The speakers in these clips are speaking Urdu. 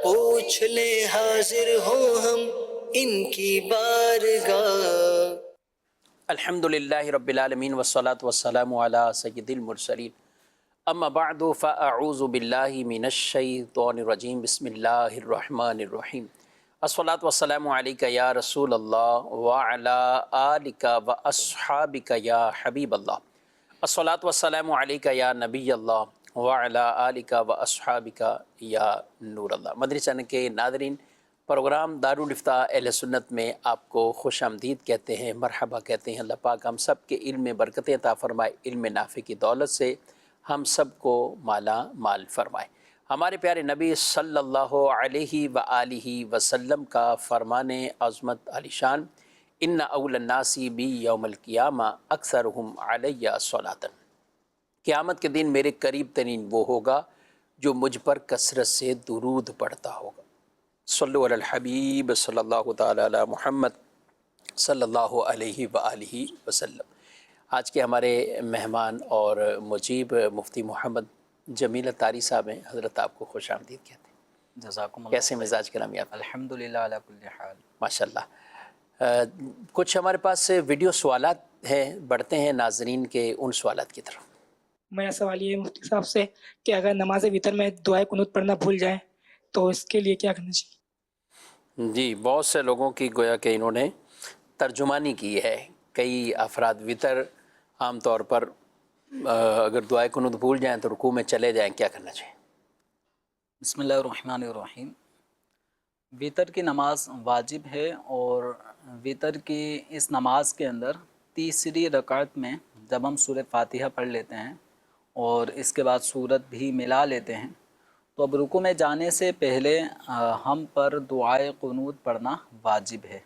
پوچھ لے حاضر ہوں ہم ان کی بارگاہ۔ الحمدللہ رب العالمین والصلاة والسلام علی سید المرسلین، اما بعد فاعوذ باللہ من الشیطان الرجیم، بسم اللہ الرحمن الرحیم۔ الصلاة والسلام علیک یا رسول اللہ وعلی آلک واصحابک یا حبیب اللہ۔ الصلاة والسلام علیک یا نبی اللہ وعلی آلک واصحابک یا نور اللہ۔ مدنی چینل کے ناظرین، پروگرام دارالفتاء اہل سنت میں آپ کو خوش آمدید کہتے ہیں، مرحبا کہتے ہیں۔ اللہ پاک ہم سب کے علم میں برکتیں عطا فرمائے، علم نافع کی دولت سے ہم سب کو مالا مال فرمائے۔ ہمارے پیارے نبی صلی اللہ علیہ وآلہ وسلم کا فرمان عظمت علی شان، ان اول الناس بی یوم القیامہ اکثرہم علی صلاۃ، قیامت کے دن میرے قریب ترین وہ ہوگا جو مجھ پر کثرت سے درود پڑھتا ہوگا۔ صلو علی الحبیب صلی اللہ تعالی علی محمد صلی اللہ علیہ وآلہ وسلم۔ آج کے ہمارے مہمان اور مجیب مفتی محمد جمیل طاری صاحب ہیں۔ حضرت آپ کو خوش آمدید کہتے ہیں۔ جزاکم اللہ کیسے مزاج کرامی آپ؟ الحمدللہ علی کل حال۔ ماشاء اللہ۔ کچھ ہمارے پاس ویڈیو سوالات ہیں، بڑھتے ہیں ناظرین کے ان سوالات کی طرف۔ میرا سوال یہ ہے مفتی صاحب سے کہ اگر نماز وتر میں دعائے قنوت پڑھنا بھول جائیں تو اس کے لیے کیا کرنا چاہیے؟ جی، بہت سے لوگوں کی گویا کہ انہوں نے ترجمانی کی ہے۔ کئی افراد وتر عام طور پر اگر دعائے قنوت بھول جائیں تو رکوع میں چلے جائیں، کیا کرنا چاہیے؟ بسم اللہ الرحمن الرحیم۔ وتر کی نماز واجب ہے، اور وتر کی اس نماز کے اندر تیسری رکعت میں جب ہم سورہ فاتحہ پڑھ لیتے ہیں اور اس کے بعد سورت بھی ملا لیتے ہیں تو اب رکوع میں جانے سے پہلے ہم پر دعائے قنوت پڑھنا واجب ہے،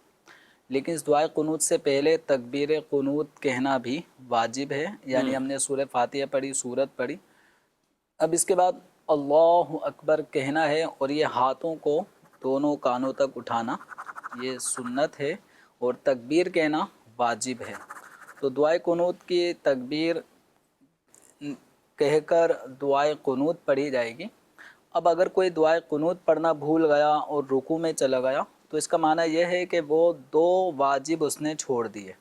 لیکن اس دعائے قنوت سے پہلے تکبیر قنوت کہنا بھی واجب ہے، یعنی ہم نے سورہ فاتحہ پڑھی، سورت پڑھی، اب اس کے بعد اللہ اکبر کہنا ہے، اور یہ ہاتھوں کو دونوں کانوں تک اٹھانا یہ سنت ہے، اور تکبیر کہنا واجب ہے۔ تو دعائے قنوت کی تکبیر کہہ کر دعائے قنوت پڑھی جائے گی۔ اب اگر کوئی دعائے قنوت پڑھنا بھول گیا اور رکوع میں چلا گیا تو اس کا معنی یہ ہے کہ وہ دو واجب اس نے چھوڑ دیے۔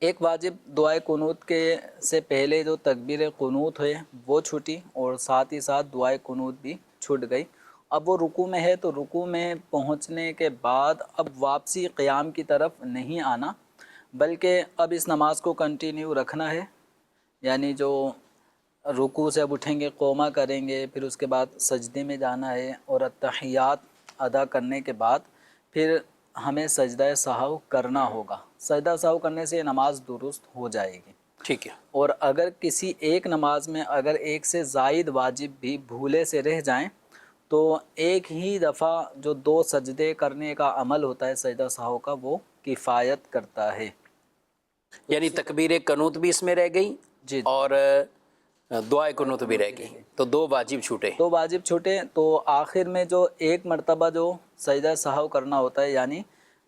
ایک واجب دعائے قنوت کے سے پہلے جو تکبیر قنوت ہے وہ چھوٹی، اور ساتھ ہی ساتھ دعائے قنوت بھی چھوٹ گئی۔ اب وہ رکوع میں ہے تو رکوع میں پہنچنے کے بعد اب واپسی قیام کی طرف نہیں آنا، بلکہ اب اس نماز کو کنٹینیو رکھنا ہے، یعنی جو رکوع سے اب اٹھیں گے، قوما کریں گے، پھر اس کے بعد سجدے میں جانا ہے، اور التحیات ادا کرنے کے بعد پھر ہمیں سجدہ سہو کرنا ہوگا۔ سجدہ سہو کرنے سے یہ نماز درست ہو جائے گی۔ ٹھیک ہے۔ اور اگر کسی ایک نماز میں اگر ایک سے زائد واجب بھی بھولے سے رہ جائیں تو ایک ہی دفعہ جو دو سجدے کرنے کا عمل ہوتا ہے سجدہ سہو کا، وہ کفایت کرتا ہے۔ یعنی تکبیر قنوت بھی اس میں رہ گئی جی، اور دعائے قنوت بھی رہ گئی، تو دو واجب چھوٹے۔ دو واجب چھوٹے، تو آخر میں جو ایک مرتبہ جو سجدہ سہو کرنا ہوتا ہے، یعنی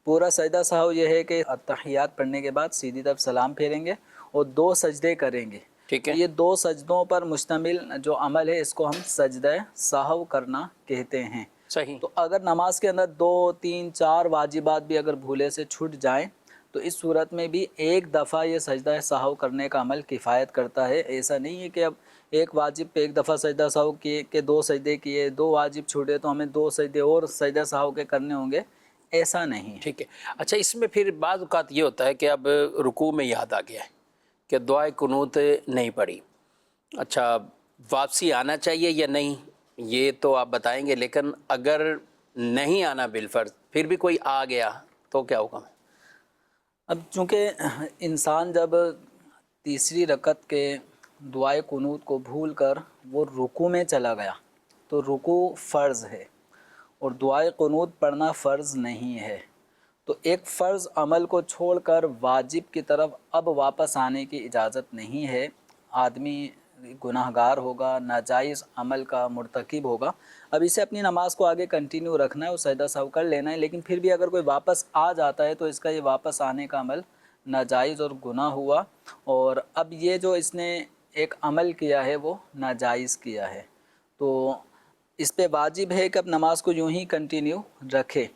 پورا سجدہ سہو یہ ہے کہ التحیات پڑھنے کے بعد سیدھی طرف سلام پھیریں گے اور دو سجدے کریں گے۔ ٹھیک ہے۔ یہ دو سجدوں پر مشتمل جو عمل ہے اس کو ہم سجدہ سہو کرنا کہتے ہیں۔ صحیح۔ تو اگر نماز کے اندر دو تین چار واجبات بھی اگر بھولے سے چھوٹ جائیں تو اس صورت میں بھی ایک دفعہ یہ سجدہ سہو کرنے کا عمل کفایت کرتا ہے۔ ایسا نہیں ہے کہ اب ایک واجب پہ ایک دفعہ سجدہ سہو کیے کہ دو سجدے کیے، دو واجب چھوٹے تو ہمیں دو سجدے اور سجدہ سہو کے کرنے ہوں گے، ایسا نہیں ہے۔ ٹھیک ہے۔ اچھا، اس میں پھر بعض اوقات یہ ہوتا ہے کہ اب رکوع میں یاد آ گیا ہے کہ دعائے قنوت نہیں پڑھی، اچھا واپسی آنا چاہیے یا نہیں، یہ تو آپ بتائیں گے، لیکن اگر نہیں آنا بالفرض پھر بھی کوئی آ گیا تو کیا ہوگا؟ اب چونکہ انسان جب تیسری رکعت کے دعائے قنوت کو بھول کر وہ رکوع میں چلا گیا تو رکوع فرض ہے اور دعائے قنوت پڑھنا فرض نہیں ہے، تو ایک فرض عمل کو چھوڑ کر واجب کی طرف اب واپس آنے کی اجازت نہیں ہے۔ آدمی گناہ گار ہوگا، ناجائز عمل کا مرتکب ہوگا، اب اسے اپنی نماز کو آگے کنٹینیو رکھنا ہے اور سجدہ سہو کر لینا ہے، لیکن پھر بھی اگر کوئی واپس آ جاتا ہے تو اس کا یہ واپس آنے کا عمل ناجائز اور گناہ ہوا، اور اب یہ جو اس نے ایک عمل کیا ہے وہ ناجائز کیا ہے۔ تو اس پہ واجب ہے کہ اب نماز کو یوں ہی کنٹینیو رکھے،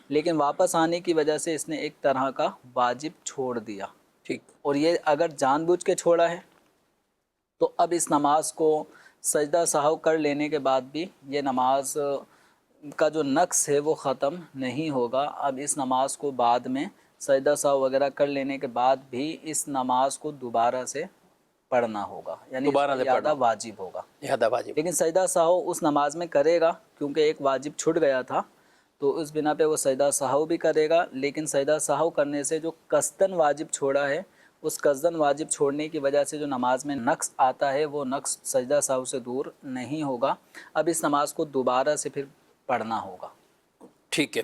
لیکن واپس آنے کی وجہ سے اس نے ایک طرح کا واجب چھوڑ دیا، ٹھیک، اور یہ اگر جان بوجھ کے چھوڑا ہے تو اب اس نماز کو سجدہ سہو کر لینے کے بعد بھی یہ نماز کا جو نقص ہے وہ ختم نہیں ہوگا۔ اب اس نماز کو بعد میں سجدہ سہو وغیرہ کر لینے کے بعد بھی اس نماز کو دوبارہ سے پڑھنا ہوگا، یعنی دوبارہ سے اعادہ واجب ہوگا، اعادہ واجب، لیکن سجدہ سہو اس نماز میں کرے گا کیونکہ ایک واجب چھٹ گیا تھا، تو اس بنا پہ وہ سجدہ سہو بھی کرے گا، لیکن سجدہ سہو کرنے سے جو قصداً واجب چھوڑا ہے اس قصداً واجب چھوڑنے کی وجہ سے جو نماز میں نقص آتا ہے وہ نقص سجدہ سہو سے دور نہیں ہوگا۔ اب اس نماز کو دوبارہ سے پھر پڑھنا ہوگا۔ ٹھیک ہے۔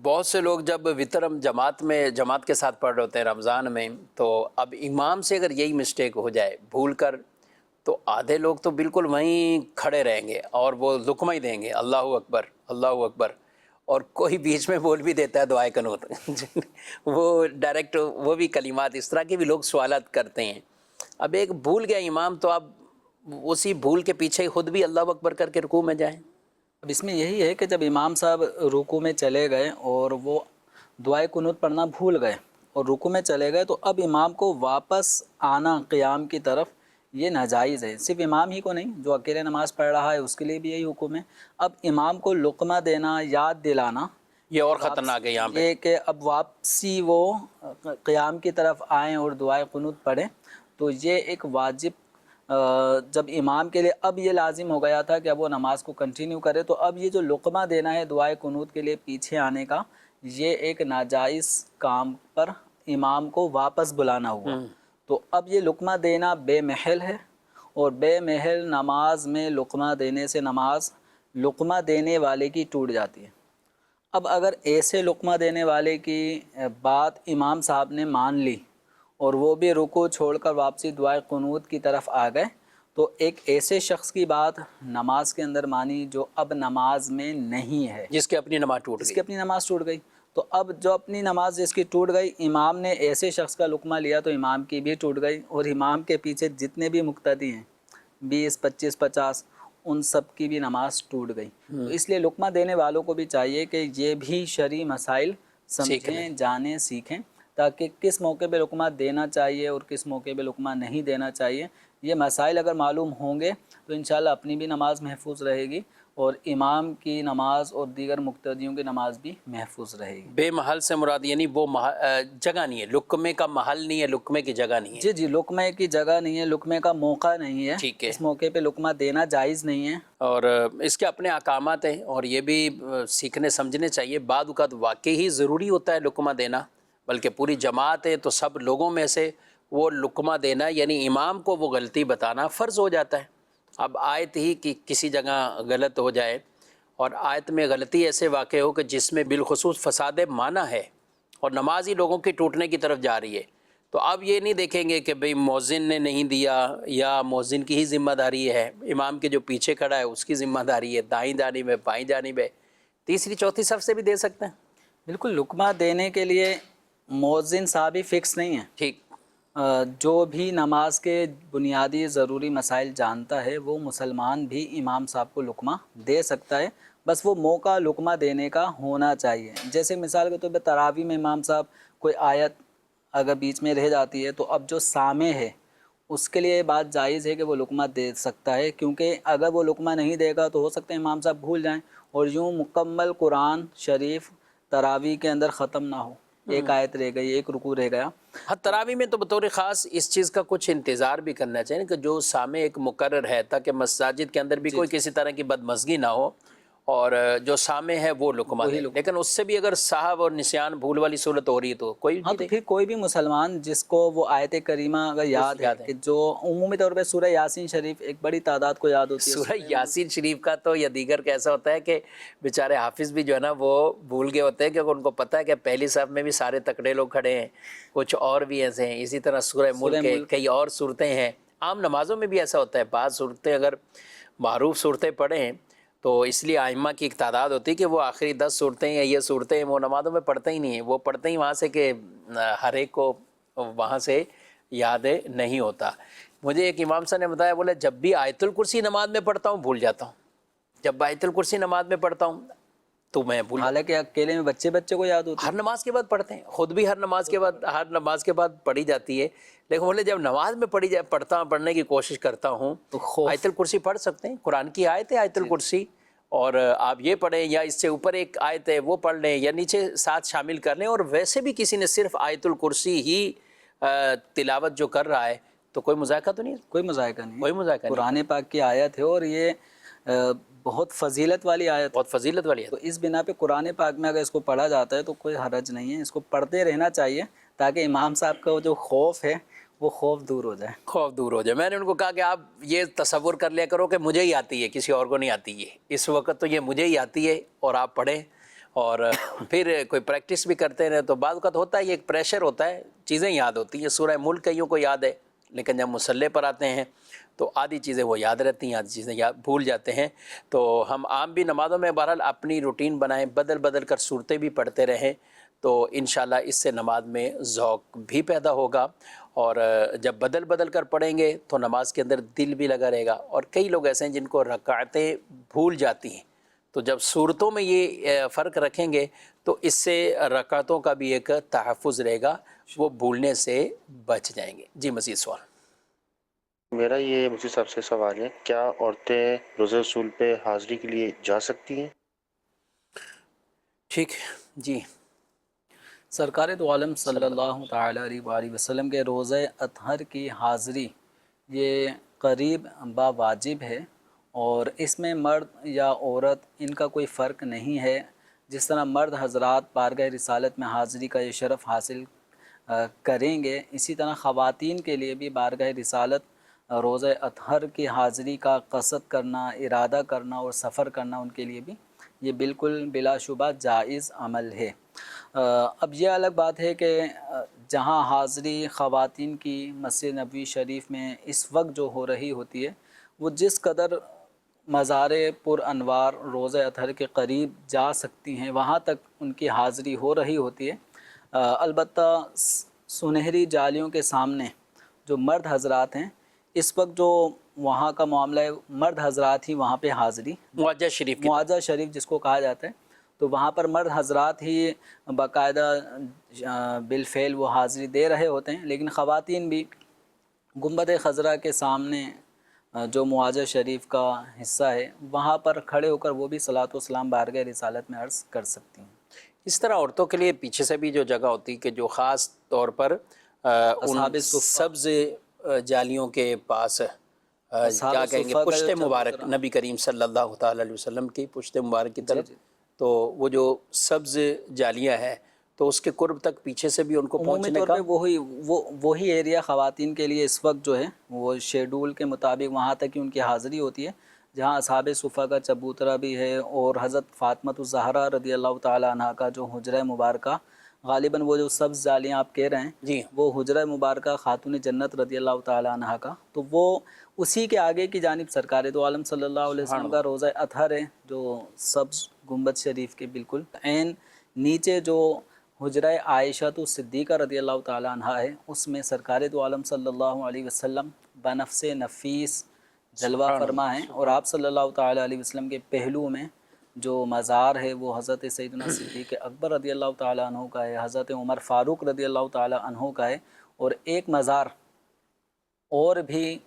بہت سے لوگ جب وطر ہم جماعت کے ساتھ پڑھ رہے ہوتے ہیں رمضان میں، تو اب امام سے اگر یہی مسٹیک ہو جائے بھول کر، تو آدھے لوگ تو بالکل وہیں کھڑے رہیں گے اور وہ لقمہ ہی دیں گے، اللہ اکبر اللہ اکبر، اور کوئی بیچ میں بول بھی دیتا ہے دعائے قنوت وہ ڈائریکٹ وہ بھی کلمات اس طرح کے بھی لوگ سوالات کرتے ہیں۔ اب ایک بھول گیا امام تو اب اسی بھول کے پیچھے خود بھی اللہ اکبر کر کے رکوع میں جائیں۔ اب اس میں یہی ہے کہ جب امام صاحب رکوع میں چلے گئے اور وہ دعائے قنوت پڑھنا بھول گئے اور رکوع میں چلے گئے، تو اب امام کو واپس آنا قیام کی طرف یہ ناجائز ہے۔ صرف امام ہی کو نہیں، جو اکیلے نماز پڑھ رہا ہے اس کے لیے بھی یہی حکم ہے۔ اب امام کو لقمہ دینا، یاد دلانا، یہ اور خطرناک ہے یہاں پہ، یہ کہ اب واپسی وہ قیام کی طرف آئیں اور دعائے قنوت پڑھیں، تو یہ ایک واجب جب امام کے لیے اب یہ لازم ہو گیا تھا کہ اب وہ نماز کو کنٹینیو کرے، تو اب یہ جو لقمہ دینا ہے دعائے قنوت کے لیے پیچھے آنے کا، یہ ایک ناجائز کام پر امام کو واپس بلانا ہوا۔ تو اب یہ لقمہ دینا بے محل ہے، اور بے محل نماز میں لقمہ دینے سے نماز لقمہ دینے والے کی ٹوٹ جاتی ہے۔ اب اگر ایسے لقمہ دینے والے کی بات امام صاحب نے مان لی اور وہ بھی رکوع چھوڑ کر واپسی دعائے قنوت کی طرف آ گئے، تو ایک ایسے شخص کی بات نماز کے اندر مانی جو اب نماز میں نہیں ہے، جس کی اپنی نماز ٹوٹ جس گئی۔ کی اپنی نماز ٹوٹ گئی۔ تو اب جو اپنی نماز جس کی ٹوٹ گئی، امام نے ایسے شخص کا لقمہ لیا تو امام کی بھی ٹوٹ گئی، اور امام کے پیچھے جتنے بھی مقتدی ہیں 20 25 50 ان سب کی بھی نماز ٹوٹ گئی۔ تو اس لیے لقمہ دینے والوں کو بھی چاہیے کہ یہ بھی شرعی مسائل سمجھیں، جانیں، سیکھیں، تاکہ کس موقع پہ لقمہ دینا چاہیے اور کس موقع پہ لقمہ نہیں دینا چاہیے، یہ مسائل اگر معلوم ہوں گے تو انشاءاللہ اپنی بھی نماز محفوظ رہے گی، اور امام کی نماز اور دیگر مقتدیوں کی نماز بھی محفوظ رہے گی۔ بے محل سے مراد یعنی وہ جگہ نہیں ہے، لقمے کا محل نہیں ہے، لقمے کی جگہ نہیں ہے۔ جی لقمے کی جگہ نہیں ہے، لقمے کا موقع نہیں ہے، ٹھیک ہے۔ اس موقع پہ لقمہ دینا جائز نہیں ہے۔ اور اس کے اپنے احکامات ہیں، اور یہ بھی سیکھنے سمجھنے چاہیے۔ بعض اوقات واقعی ہی ضروری ہوتا ہے لقمہ دینا، بلکہ پوری جماعت ہے تو سب لوگوں میں سے وہ لقمہ دینا یعنی امام کو وہ غلطی بتانا فرض ہو جاتا ہے۔ اب آیت ہی کی کسی جگہ غلط ہو جائے، اور آیت میں غلطی ایسے واقع ہو کہ جس میں بالخصوص فساد معنی ہے اور نماز ہی لوگوں کی ٹوٹنے کی طرف جا رہی ہے، تو اب یہ نہیں دیکھیں گے کہ بھئی مؤذن نے نہیں دیا یا مؤذن کی ہی ذمہ داری ہے، امام کے جو پیچھے کھڑا ہے اس کی ذمہ داری ہے، دائیں جانب ہے بائیں جانب ہے، تیسری چوتھی صف سے بھی دے سکتے ہیں۔ بالکل، لقمہ دینے کے لیے مؤذن صاحب ہی فکس نہیں ہے۔ ٹھیک، جو بھی نماز کے بنیادی ضروری مسائل جانتا ہے وہ مسلمان بھی امام صاحب کو لقمہ دے سکتا ہے، بس وہ موقع لقمہ دینے کا ہونا چاہیے۔ جیسے مثال کے طور پہ تراویح میں امام صاحب کوئی آیت اگر بیچ میں رہ جاتی ہے، تو اب جو سامع ہے اس کے لیے یہ بات جائز ہے کہ وہ لقمہ دے سکتا ہے، کیونکہ اگر وہ لقمہ نہیں دے گا تو ہو سکتا ہے امام صاحب بھول جائیں اور یوں مکمل قرآن شریف تراویح کے اندر ختم نہ ہو، ایک آیت رہ گئی، ایک رکوع رہ گیا۔ ہاں تراویح میں تو بطور خاص اس چیز کا کچھ انتظار بھی کرنا چاہیے کہ جو سامع ایک مقرر ہے، تاکہ مساجد کے اندر بھی کوئی کسی طرح کی بدمزگی نہ ہو، اور جو سامع ہے وہ لقمہ دے۔ لیکن اس سے بھی اگر صاحب اور نسیان بھول والی صورت ہو رہی ہے تو کوئی ہاں، تو پھر کوئی بھی مسلمان جس کو وہ آیت کریمہ اگر یاد ہے، کہ جو عمومی طور پہ سورہ یاسین شریف ایک بڑی تعداد کو یاد ہوتی ہے، سورہ یاسین شریف کا تو یا دیگر کا ایسا ہوتا ہے کہ بیچارے حافظ بھی جو ہے نا وہ بھول گئے ہوتے ہیں، کیونکہ ان کو پتہ ہے کہ پہلی صف میں بھی سارے تکڑے لوگ کھڑے ہیں، کچھ اور بھی ایسے ہیں۔ اسی طرح سورہ ملک کے کئی اور صورتیں ہیں، عام نمازوں میں بھی ایسا ہوتا ہے، بعض صورتیں اگر معروف صورتیں پڑھیں تو اس لیے ائمہ کی ایک تعداد ہوتی ہے کہ وہ آخری 10 صورتیں یا یہ صورتیں وہ نمازوں میں پڑھتے ہی نہیں ہیں، وہ پڑھتے ہی وہاں سے کہ ہر ایک کو وہاں سے یاد نہیں ہوتا۔ مجھے ایک امام صاحب نے بتایا، بولے جب بھی آیت الکرسی نماز میں پڑھتا ہوں بھول جاتا ہوں، جب آیت الکرسی نماز میں پڑھتا ہوں تو میں بھول، حالانکہ اکیلے میں بچے کو یاد ہوتی ہر نماز کے بعد پڑھتے ہیں، خود بھی ہر نماز کے بعد پڑھی جاتی ہے، لیکن بولے جب نماز میں پڑھنے کی کوشش کرتا ہوں تو خوف، آیت الکرسی پڑھ سکتے ہیں، قرآن کی آیت ہے آیت الکرسی، اور آپ یہ پڑھیں یا اس سے اوپر ایک آیت ہے وہ پڑھ لیں یا نیچے ساتھ شامل کر لیں، اور ویسے بھی کسی نے صرف آیت الکرسی ہی تلاوت جو کر رہا ہے تو کوئی مذائقہ تو نہیں ہے، کوئی مذائقہ نہیں، کوئی مذائقہ نہیں، قرآن پاک کی آیت ہے اور یہ بہت فضیلت والی آیت ہے، بہت فضیلت والی ہے۔ تو اس بنا پہ قرآن پاک میں اگر اس کو پڑھا جاتا ہے تو کوئی حرج نہیں ہے، اس کو پڑھتے رہنا چاہیے تاکہ امام صاحب کا جو خوف ہے وہ خوف دور ہو جائے، خوف دور ہو جائے۔ میں نے ان کو کہا کہ آپ یہ تصور کر لیا کرو کہ مجھے ہی آتی ہے، کسی اور کو نہیں آتی ہے، اس وقت تو یہ مجھے ہی آتی ہے اور آپ پڑھیں، اور پھر کوئی پریکٹس بھی کرتے رہے تو بعض اوقات ہوتا ہے، یہ ایک پریشر ہوتا ہے، چیزیں یاد ہوتی ہیں، سورہ ملک کئیوں کو یاد ہے، لیکن جب مصلی پر آتے ہیں تو آدھی چیزیں وہ یاد رہتی ہیں، آدھی چیزیں بھول جاتے ہیں۔ تو ہم عام بھی نمازوں میں بہرحال اپنی روٹین بنائیں، بدل کر صورتیں بھی پڑھتے رہیں، تو انشاءاللہ اس سے نماز میں ذوق بھی پیدا ہوگا، اور جب بدل کر پڑھیں گے تو نماز کے اندر دل بھی لگا رہے گا۔ اور کئی لوگ ایسے ہیں جن کو رکعتیں بھول جاتی ہیں، تو جب صورتوں میں یہ فرق رکھیں گے تو اس سے رکعتوں کا بھی ایک تحفظ رہے گا، وہ بھولنے سے بچ جائیں گے۔ جی مزید سوال؟ میرا یہ مجھے صاحب سے سوال ہے، کیا عورتیں روزہ رسول پہ حاضری کے لیے جا سکتی ہیں؟ ٹھیک، جی۔ سرکار دو عالم صلی اللہ تعالیٰ علیہ وآلہ وسلم کے روزہ اطہر کی حاضری یہ قریب با واجب ہے، اور اس میں مرد یا عورت ان کا کوئی فرق نہیں ہے۔ جس طرح مرد حضرات بارگاہ رسالت میں حاضری کا یہ شرف حاصل کریں گے، اسی طرح خواتین کے لیے بھی بارگاہ رسالت روزہ اطہر کی حاضری کا قصد کرنا، ارادہ کرنا اور سفر کرنا ان کے لیے بھی یہ بالکل بلا شبہ جائز عمل ہے۔ اب یہ الگ بات ہے کہ جہاں حاضری خواتین کی مسجد نبوی شریف میں اس وقت جو ہو رہی ہوتی ہے، وہ جس قدر مزار پر انوار روزہ اطہر کے قریب جا سکتی ہیں وہاں تک ان کی حاضری ہو رہی ہوتی ہے۔ البتہ سنہری جالیوں کے سامنے جو مرد حضرات ہیں، اس وقت جو وہاں کا معاملہ ہے، مرد حضرات ہی وہاں پہ حاضری، معجہ شریف کی معجہ شریف جس کو کہا جاتا ہے، تو وہاں پر مرد حضرات ہی باقاعدہ بالفعل وہ حاضری دے رہے ہوتے ہیں، لیکن خواتین بھی گنبد خضرا کے سامنے جو معجہ شریف کا حصہ ہے وہاں پر کھڑے ہو کر وہ بھی صلاۃ و سلام بارگاہ رسالت میں عرض کر سکتی ہیں۔ اس طرح عورتوں کے لیے پیچھے سے بھی جو جگہ ہوتی کہ جو خاص طور پر اصحاب ان صفہ، سبز جالیوں کے پاس کیا کہیں گے، صفہ کا پشت جو مبارک چبوترا، نبی کریم صلی اللہ تعالی علیہ وسلم کی پشت مبارک کی طرف، جی۔ تو وہ جو سبز جالیاں ہیں تو اس کے قرب تک پیچھے سے بھی ان کو عمومی پہنچنے طور کا پہ وہی ایریا خواتین کے لیے اس وقت جو ہے وہ شیڈول کے مطابق وہاں تک ہی ان کی حاضری ہوتی ہے، جہاں اصحاب صفہ کا چبوترا بھی ہے، اور حضرت فاطمۃ الزہرا رضی اللہ تعالی عنہا کا جو حجرہ مبارکہ، غالباً وہ جو سبز جالیاں آپ کہہ رہے ہیں جی وہ حجرہ مبارکہ خاتون جنت رضی اللہ تعالی عنہا کا، تو وہ اسی کے آگے کی جانب سرکار دو عالم صلی اللہ علیہ وسلم کا روزہ اطہر ہے، جو سبز گنبد شریف کے بالکل عین نیچے جو حجرہ عائشہ تو صدیقہ رضی اللہ تعالی عنہا ہے، اس میں سرکار دو عالم صلی اللہ علیہ وسلم بنفس نفیس جلوہ فرما ہیں، اور آپ صلی اللہ تعالی علیہ وسلم کے پہلو میں جو مزار ہے وہ حضرت سیدنا صدیق اکبر رضی اللہ تعالی عنہ کا ہے، حضرت عمر فاروق رضی اللہ تعالی عنہ کا ہے، اور ایک مزار اور بھی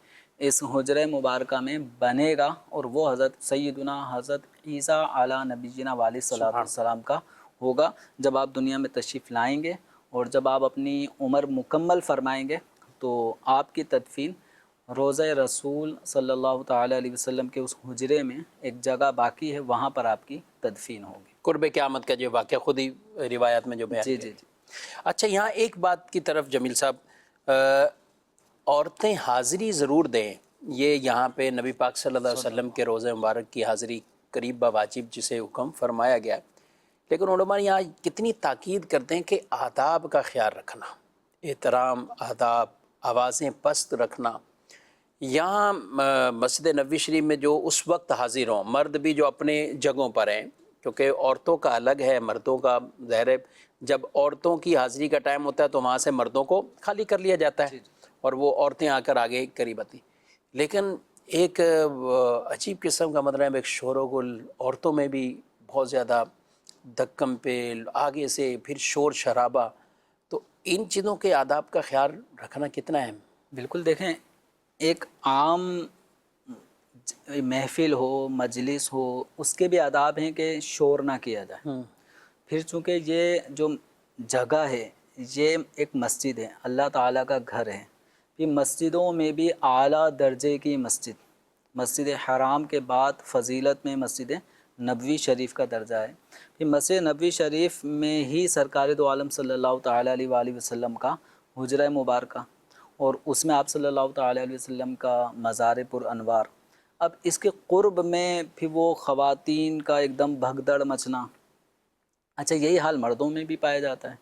اس حجرہ مبارکہ میں بنے گا، اور وہ حضرت سیدنا حضرت عیسیٰ علی نبینا علیہ صلاۃ والسلام کا ہوگا جب آپ دنیا میں تشریف لائیں گے، اور جب آپ اپنی عمر مکمل فرمائیں گے تو آپ کی تدفین روضہ رسول صلی اللہ تعالی علیہ وسلم کے اس حجرے میں ایک جگہ باقی ہے، وہاں پر آپ کی تدفین ہوگی۔ قرب قیامت کا جو واقعہ خود ہی روایات میں جو بیان جی کیا۔ جی جی اچھا، یہاں ایک بات کی طرف جمیل صاحب، عورتیں حاضری ضرور دیں، یہ یہاں پہ نبی پاک صلی اللہ علیہ وسلم کے روزہ مبارک کی حاضری قریب با واجب جسے حکم فرمایا گیا، لیکن علماء یہاں کتنی تاکید کرتے ہیں کہ آداب کا خیال رکھنا، احترام، آداب، آوازیں پست رکھنا۔ یہاں مسجد نبوی شریف میں جو اس وقت حاضر ہوں، مرد بھی جو اپنے جگہوں پر ہیں، کیونکہ عورتوں کا الگ ہے، مردوں کا ظاہر ہے، جب عورتوں کی حاضری کا ٹائم ہوتا ہے تو وہاں سے مردوں کو خالی کر لیا جاتا ہے، اور وہ عورتیں آ کر آگے قریب آتی، لیکن ایک عجیب قسم کا مطلب ایک شور و گل، عورتوں میں بھی بہت زیادہ دھکم پہ، آگے سے پھر شور شرابہ، تو ان چیزوں کے آداب کا خیال رکھنا کتنا اہم؟ بالکل، دیکھیں ایک عام محفل ہو، مجلس ہو، اس کے بھی آداب ہیں کہ شور نہ کیا جائے. پھر چونکہ یہ جو جگہ ہے یہ ایک مسجد ہے، اللہ تعالیٰ کا گھر ہے. پھر مسجدوں میں بھی اعلیٰ درجے کی مسجد حرام کے بعد فضیلت میں مسجد نبوی شریف کا درجہ ہے. پھر مسجد نبوی شریف میں ہی سرکار دو عالم صلی اللہ تعالیٰ علیہ وآلہ وسلم کا حجرہ مبارکہ، اور اس میں آپ صلی اللہ تعالیٰ علیہ وسلم کا مزار پر انوار. اب اس کے قرب میں پھر وہ خواتین کا ایک دم بھگدڑ مچنا. اچھا، یہی حال مردوں میں بھی پایا جاتا ہے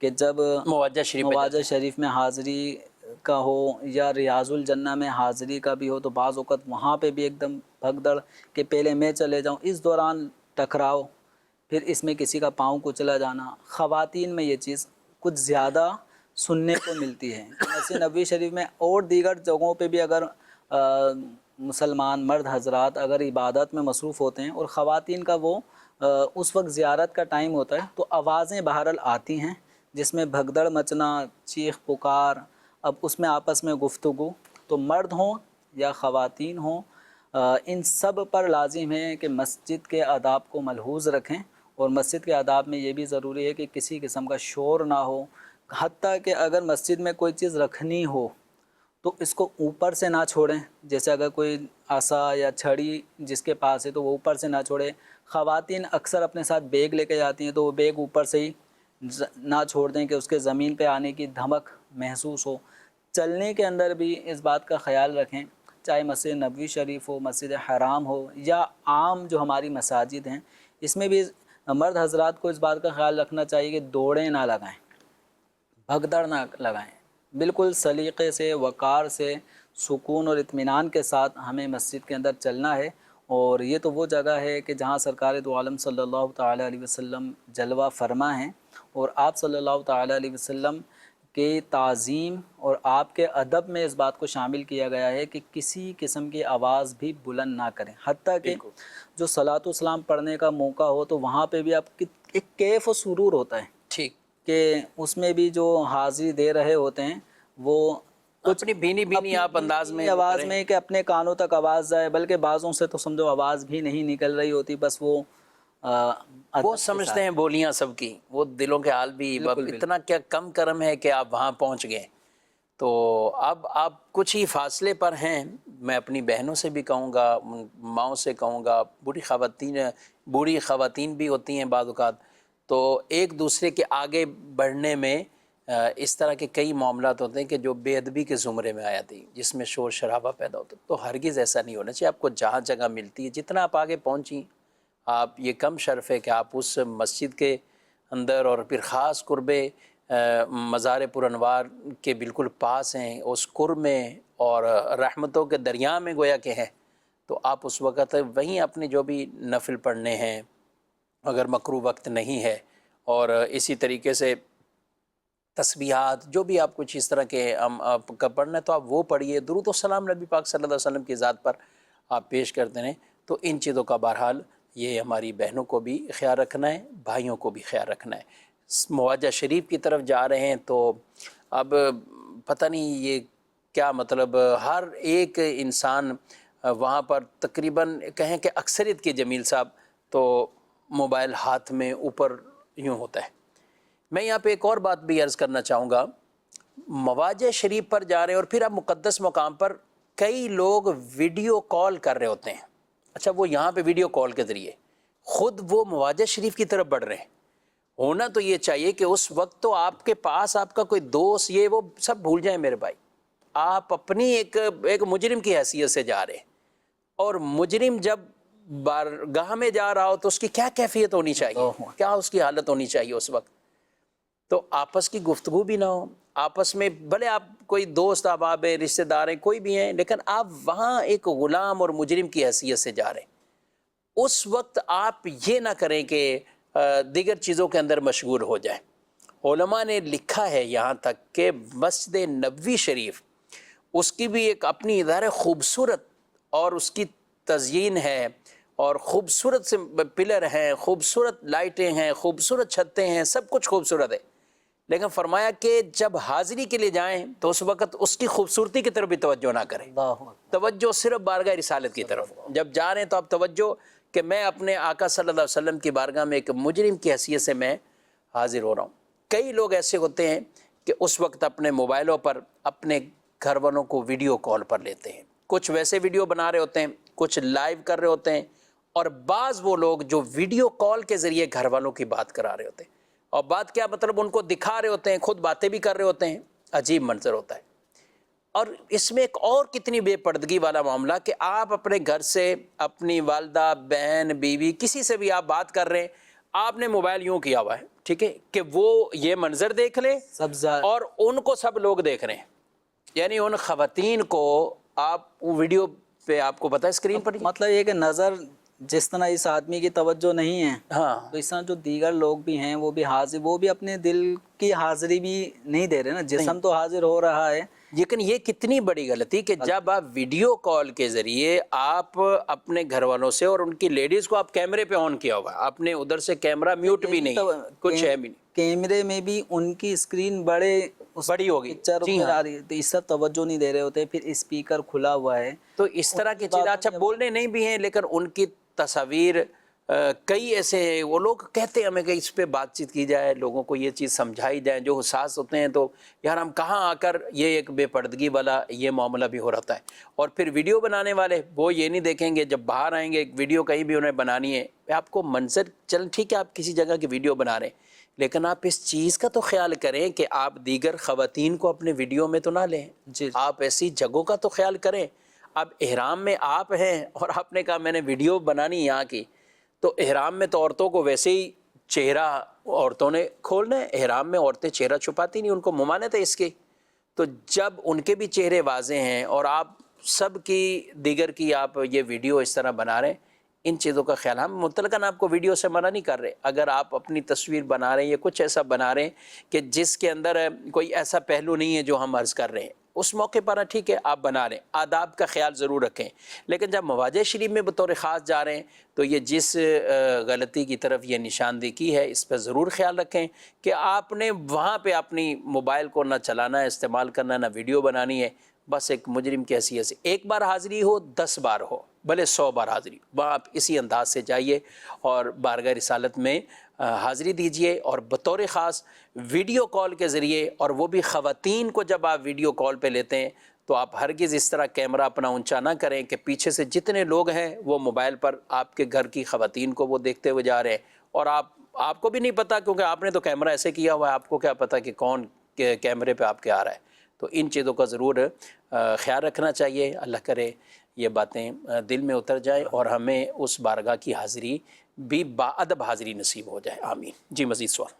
کہ جب مواجہ شریف میں حاضری کا ہو یا ریاض الجنہ میں حاضری کا بھی ہو تو بعض اوقات وہاں پہ بھی ایک دم بھگدڑ کہ پہلے میں چلے جاؤں، اس دوران ٹکراؤ، پھر اس میں کسی کا پاؤں کچلا جانا. خواتین میں یہ چیز کچھ زیادہ سننے کو ملتی ہے. مسجد نبوی شریف میں اور دیگر جگہوں پہ بھی اگر مسلمان مرد حضرات اگر عبادت میں مصروف ہوتے ہیں اور خواتین کا وہ اس وقت زیارت کا ٹائم ہوتا ہے تو آوازیں بہرحال آتی ہیں جس میں بھگدڑ مچنا، چیخ پکار. اب اس میں آپس میں گفتگو، تو مرد ہوں یا خواتین ہوں ان سب پر لازم ہے کہ مسجد کے آداب کو ملحوظ رکھیں. اور مسجد کے آداب میں یہ بھی ضروری ہے کہ کسی قسم کا شور نہ ہو. حتیٰ کہ اگر مسجد میں کوئی چیز رکھنی ہو تو اس کو اوپر سے نہ چھوڑیں. جیسے اگر کوئی عصا یا چھڑی جس کے پاس ہے تو وہ اوپر سے نہ چھوڑے. خواتین اکثر اپنے ساتھ بیگ لے کے جاتی ہیں تو وہ بیگ اوپر سے ہی نہ چھوڑ دیں کہ اس کے زمین پہ آنے کی دھمک محسوس ہو. چلنے کے اندر بھی اس بات کا خیال رکھیں، چاہے مسجد نبوی شریف ہو، مسجد حرام ہو یا عام جو ہماری مساجد ہیں، اس میں بھی مرد حضرات کو اس بات کا خیال رکھنا چاہیے کہ دوڑیں نہ لگائیں، بھگدڑ نہ لگائیں. بالکل سلیقے سے، وقار سے، سکون اور اطمینان کے ساتھ ہمیں مسجد کے اندر چلنا ہے. اور یہ تو وہ جگہ ہے کہ جہاں سرکار دو عالم صلی اللہ تعالیٰ علیہ وسلم جلوہ فرما ہیں، اور آپ صلی اللہ تعالیٰ علیہ وسلم کے تعظیم اور آپ کے ادب میں اس بات کو شامل کیا گیا ہے کہ کسی قسم کی آواز بھی بلند نہ کریں. حتیٰ کہ جو صلاۃ و سلام پڑھنے کا موقع ہو تو وہاں پہ بھی آپ ایک کیف و سرور ہوتا ہے، ٹھیک، کہ اس میں بھی جو حاضری دے رہے ہوتے ہیں وہ اپنی بھینی آپ انداز میں آواز میں کہ اپنے کانوں تک آواز جائے، بلکہ بعضوں سے تو سمجھو آواز بھی نہیں نکل رہی ہوتی، بس وہ سمجھتے ہیں بولیاں سب کی، وہ دلوں کے حال بھی اتنا کیا کم کرم ہے کہ آپ وہاں پہنچ گئے. تو اب آپ کچھ ہی فاصلے پر ہیں. میں اپنی بہنوں سے بھی کہوں گا، ماؤں سے کہوں گا، بوڑھی خواتین بھی ہوتی ہیں بعض اوقات، تو ایک دوسرے کے آگے بڑھنے میں اس طرح کے کئی معاملات ہوتے ہیں کہ جو بے ادبی کے زمرے میں آیا تھی، جس میں شور شرابہ پیدا ہوتا ہے. تو ہرگز ایسا نہیں ہونا چاہیے. آپ کو جہاں جگہ ملتی ہے، جتنا آپ آگے پہنچیں، آپ یہ کم شرف ہے کہ آپ اس مسجد کے اندر اور پھر خاص قرب مزار پر انوار کے بالکل پاس ہیں، اس قرب میں اور رحمتوں کے دریا میں گویا کہ ہیں. تو آپ اس وقت وہیں اپنے جو بھی نفل پڑھنے ہیں اگر مکروہ وقت نہیں ہے، اور اسی طریقے سے تسبیحات جو بھی آپ کچھ اس طرح کے پڑھنا ہے تو آپ وہ پڑھیے. درود و سلام نبی پاک صلی اللہ علیہ وسلم کی ذات پر آپ پیش کرتے ہیں. تو ان چیزوں کا بہرحال یہ ہماری بہنوں کو بھی خیال رکھنا ہے، بھائیوں کو بھی خیال رکھنا ہے. مواجہ شریف کی طرف جا رہے ہیں تو اب پتہ نہیں یہ کیا مطلب، ہر ایک انسان وہاں پر تقریباً کہیں کہ اکثریت کے جمیل صاحب تو موبائل ہاتھ میں اوپر یوں ہوتا ہے. میں یہاں پہ ایک اور بات بھی عرض کرنا چاہوں گا. مواجہ شریف پر جا رہے ہیں اور پھر اب مقدس مقام پر کئی لوگ ویڈیو کال کر رہے ہوتے ہیں. اچھا، وہ یہاں پہ ویڈیو کال کے ذریعے خود وہ مواجہ شریف کی طرف بڑھ رہے ہیں. ہونا تو یہ چاہیے کہ اس وقت تو آپ کے پاس آپ کا کوئی دوست یہ وہ سب بھول جائیں میرے بھائی. آپ اپنی ایک مجرم کی حیثیت سے جا رہے ہیں، اور مجرم جب بارگاہ میں جا رہا ہو تو اس کی کیا کیفیت ہونی چاہیے، کیا اس کی حالت ہونی چاہیے اس وقت. تو آپس کی گفتگو بھی نہ ہو، آپس میں بھلے آپ کوئی دوست احباب ہیں، رشتہ دار ہیں، کوئی بھی ہیں، لیکن آپ وہاں ایک غلام اور مجرم کی حیثیت سے جا رہے ہیں. اس وقت آپ یہ نہ کریں کہ دیگر چیزوں کے اندر مشغول ہو جائیں. علماء نے لکھا ہے یہاں تک کہ مسجد نبوی شریف اس کی بھی ایک اپنی ادارہ خوبصورت اور اس کی تزئین ہے اور خوبصورت سے پلر ہیں، خوبصورت لائٹیں ہیں، خوبصورت چھتیں ہیں، سب کچھ خوبصورت ہے، لیکن فرمایا کہ جب حاضری کے لیے جائیں تو اس وقت اس کی خوبصورتی کی طرف بھی توجہ نہ کریں، توجہ صرف بارگاہ رسالت کی طرف. جب جا رہے ہیں تو آپ توجہ کہ میں اپنے آقا صلی اللہ علیہ وسلم کی بارگاہ میں ایک مجرم کی حیثیت سے میں حاضر ہو رہا ہوں. کئی لوگ ایسے ہوتے ہیں کہ اس وقت اپنے موبائلوں پر اپنے گھر والوں کو ویڈیو کال پر لیتے ہیں، کچھ ویسے ویڈیو بنا رہے ہوتے ہیں، کچھ لائیو کر رہے ہوتے ہیں، اور بعض وہ لوگ جو ویڈیو کال کے ذریعے گھر والوں کی بات کرا رہے ہوتے ہیں، اور بات کیا مطلب ان کو دکھا رہے ہوتے ہیں، خود باتیں بھی کر رہے ہوتے ہیں. عجیب منظر ہوتا ہے. اور اس میں ایک اور کتنی بے پردگی والا معاملہ کہ آپ اپنے گھر سے اپنی والدہ، بہن، بیوی، کسی سے بھی آپ بات کر رہے ہیں، آپ نے موبائل یوں کیا ہوا ہے، ٹھیک ہے، کہ وہ یہ منظر دیکھ لیں اور ان کو سب لوگ دیکھ رہے ہیں. یعنی ان خواتین کو آپ ویڈیو پہ آپ کو پتہ ہے اسکرین پر مطلب یہ کہ نظر جس طرح اس آدمی کی توجہ نہیں ہے، ہاں تو اس طرح جو دیگر لوگ بھی ہیں وہ بھی حاضر، وہ بھی اپنے دل کی حاضری بھی نہیں دے رہے نا. جسم تو حاضر ہو رہا ہے، لیکن یہ کتنی بڑی غلطی کہ جب آپ ویڈیو کال کے ذریعے آپ اپنے گھر والوں سے، اور ان کی لیڈیز کو آپ کیمرے پہ آن کیا ہوا، آپ نے ادھر سے کیمرہ میوٹ بھی نہیں، کچھ ہے بھی نہیں، کیمرے میں بھی ان کی اسکرین بڑی ہوگی، پکچر آ رہی ہے، تو اس سے توجہ نہیں دے رہے ہوتے. پھر اسپیکر کھلا ہوا ہے، تو اس طرح کی چیز اچھا بولنے نہیں بھی ہیں، لیکن ان کی تصاویر کئی ایسے ہیں، وہ لوگ کہتے ہیں ہمیں کہ اس پہ بات چیت کی جائے، لوگوں کو یہ چیز سمجھائی جائے جو حساس ہوتے ہیں. تو یار ہم کہاں آ کر یہ ایک بے پردگی والا یہ معاملہ بھی ہو رہتا ہے. اور پھر ویڈیو بنانے والے وہ یہ نہیں دیکھیں گے، جب باہر آئیں گے ایک ویڈیو کہیں بھی انہیں بنانی ہے، آپ کو منظر چل ٹھیک ہے آپ کسی جگہ کی ویڈیو بنا رہے ہیں، لیکن آپ اس چیز کا تو خیال کریں کہ آپ دیگر خواتین کو اپنے ویڈیو میں تو نہ لیں. آپ ایسی جگہوں کا تو خیال کریں. اب احرام میں آپ ہیں اور آپ نے کہا میں نے ویڈیو بنانی یہاں کی، تو احرام میں تو عورتوں کو ویسے ہی چہرہ عورتوں نے کھولنا ہے. احرام میں عورتیں چہرہ چھپاتی نہیں، ان کو ممانعت ہے اس کی. تو جب ان کے بھی چہرے واضح ہیں اور آپ سب کی دیگر کی آپ یہ ویڈیو اس طرح بنا رہے ہیں، ان چیزوں کا خیال. ہم مطلقاً آپ کو ویڈیو سے منع نہیں کر رہے. اگر آپ اپنی تصویر بنا رہے ہیں یا کچھ ایسا بنا رہے ہیں کہ جس کے اندر کوئی ایسا پہلو نہیں ہے جو ہم عرض کر رہے ہیں، اس موقع پر ٹھیک ہے آپ بنا لیں، آداب کا خیال ضرور رکھیں. لیکن جب مواضع شریف میں بطور خاص جا رہے ہیں تو یہ جس غلطی کی طرف یہ نشاندہی کی ہے اس پہ ضرور خیال رکھیں کہ آپ نے وہاں پہ اپنی موبائل کو نہ چلانا ہے، استعمال کرنا، نہ ویڈیو بنانی ہے. بس ایک مجرم کی حیثیت سے ایک بار حاضری ہو، 10 بار ہو، بھلے 100 بار حاضری، وہاں آپ اسی انداز سے جائیے اور بارگاہ رسالت میں حاضری دیجئے. اور بطور خاص ویڈیو کال کے ذریعے، اور وہ بھی خواتین کو جب آپ ویڈیو کال پہ لیتے ہیں تو آپ ہرگز اس طرح کیمرہ اپنا اونچا نہ کریں کہ پیچھے سے جتنے لوگ ہیں وہ موبائل پر آپ کے گھر کی خواتین کو وہ دیکھتے ہوئے جا رہے ہیں، اور آپ کو بھی نہیں پتہ کیونکہ آپ نے تو کیمرہ ایسے کیا ہوا ہے، آپ کو کیا پتہ کہ کون کیمرے پہ آپ کے آ رہا ہے. تو ان چیزوں کا ضرور خیال رکھنا چاہیے. اللہ کرے یہ باتیں دل میں اتر جائیں اور ہمیں اس بارگاہ کی حاضری بھی باادب حاضری نصیب ہو جائے. آمین. جی مزید سوال.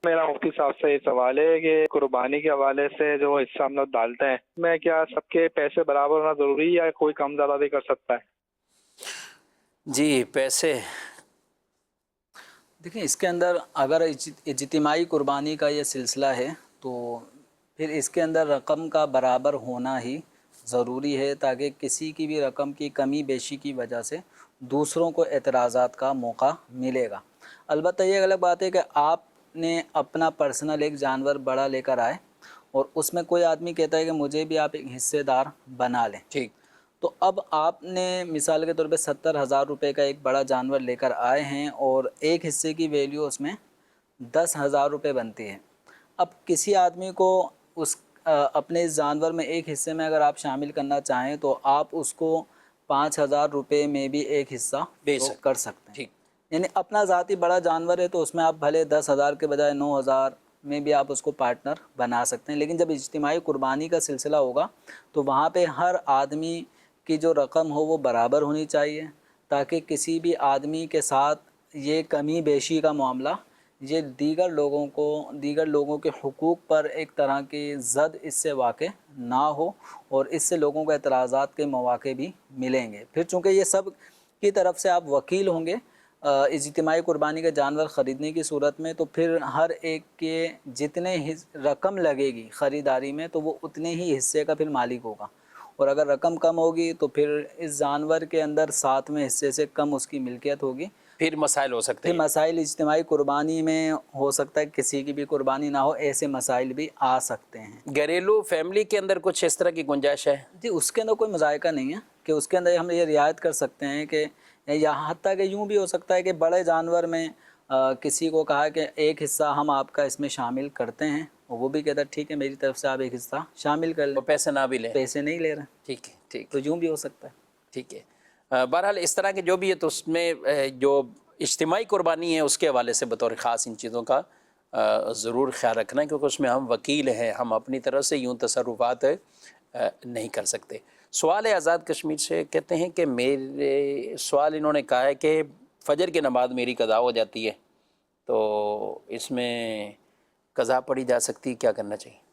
میرا مفتی صاحب سے یہ سوال ہے کہ قربانی کے حوالے سے جو حصہ ہم لوگ ڈالتے ہیں، میں کیا سب کے پیسے برابر ہونا ضروری ہے یا کوئی کم زیادہ بھی کر سکتا ہے؟ جی پیسے دیکھیں اس کے اندر اگر اجتماعی قربانی کا یہ سلسلہ ہے تو پھر اس کے اندر رقم کا برابر ہونا ہی ضروری ہے، تاکہ کسی کی بھی رقم کی کمی بیشی کی وجہ سے دوسروں کو اعتراضات کا موقع ملے گا. البتہ یہ الگ بات ہے کہ آپ نے اپنا پرسنل ایک جانور بڑا لے کر آئے اور اس میں کوئی آدمی کہتا ہے کہ مجھے بھی آپ ایک حصے دار بنا لیں، ٹھیک، تو اب آپ نے مثال کے طور پہ 70,000 روپے کا ایک بڑا جانور لے کر آئے ہیں اور ایک حصے کی ویلیو اس میں 10,000 روپے بنتی ہے. اب کسی آدمی کو اس اپنے اس جانور میں ایک حصے میں اگر آپ شامل کرنا چاہیں تو آپ اس کو 5,000 روپے میں بھی ایک حصہ کر سکتے ہیں. ٹھیک، یعنی اپنا ذاتی بڑا جانور ہے تو اس میں آپ بھلے 10,000 کے بجائے 9,000 میں بھی آپ اس کو پارٹنر بنا سکتے ہیں. لیکن جب اجتماعی قربانی کا سلسلہ ہوگا تو وہاں پہ ہر آدمی کی جو رقم ہو وہ برابر ہونی چاہیے، تاکہ کسی بھی آدمی کے ساتھ یہ کمی بیشی کا معاملہ یہ دیگر لوگوں کے حقوق پر ایک طرح کی زد اس سے واقع نہ ہو اور اس سے لوگوں کو اعتراضات کے مواقع بھی ملیں گے. پھر چونکہ یہ سب کی طرف سے آپ وکیل ہوں گے اجتماعی قربانی کا جانور خریدنے کی صورت میں، تو پھر ہر ایک کے جتنے رقم لگے گی خریداری میں تو وہ اتنے ہی حصے کا پھر مالک ہوگا. اور اگر رقم کم ہوگی تو پھر اس جانور کے اندر 7ویں حصے سے کم اس کی ملکیت ہوگی، پھر مسائل ہو سکتے پھر ہیں. مسائل اجتماعی قربانی میں ہو سکتا ہے کسی کی بھی قربانی نہ ہو، ایسے مسائل بھی آ سکتے ہیں۔ گھریلو فیملی کے اندر کچھ اس طرح کی گنجائش ہے؟ جی اس کے اندر کوئی مذائقہ نہیں ہے کہ اس کے اندر ہم یہ رعایت کر سکتے ہیں کہ یہاں حتیٰ کہ یوں بھی ہو سکتا ہے کہ بڑے جانور میں کسی کو کہا کہ ایک حصہ ہم آپ کا اس میں شامل کرتے ہیں، اور وہ بھی کہتا ہے ٹھیک ہے میری طرف سے آپ ایک حصہ شامل کر وہ لیں، پیسے نہ بھی لیں؟ پیسے نہیں لے رہے، ٹھیک ہے، ٹھیک تو یوں بھی ہو سکتا ہے۔ ٹھیک ہے. بہرحال اس طرح کے جو بھی ہے تو اس میں جو اجتماعی قربانی ہے اس کے حوالے سے بطور خاص ان چیزوں کا ضرور خیال رکھنا ہے، کیونکہ اس میں ہم وکیل ہیں، ہم اپنی طرف سے یوں تصرفات نہیں کر سکتے. سوال ہے آزاد کشمیر سے، کہتے ہیں کہ میرے سوال انہوں نے کہا ہے کہ فجر کی نماز میری قضا ہو جاتی ہے تو اس میں قضا پڑھی جا سکتی، کیا کرنا چاہیے؟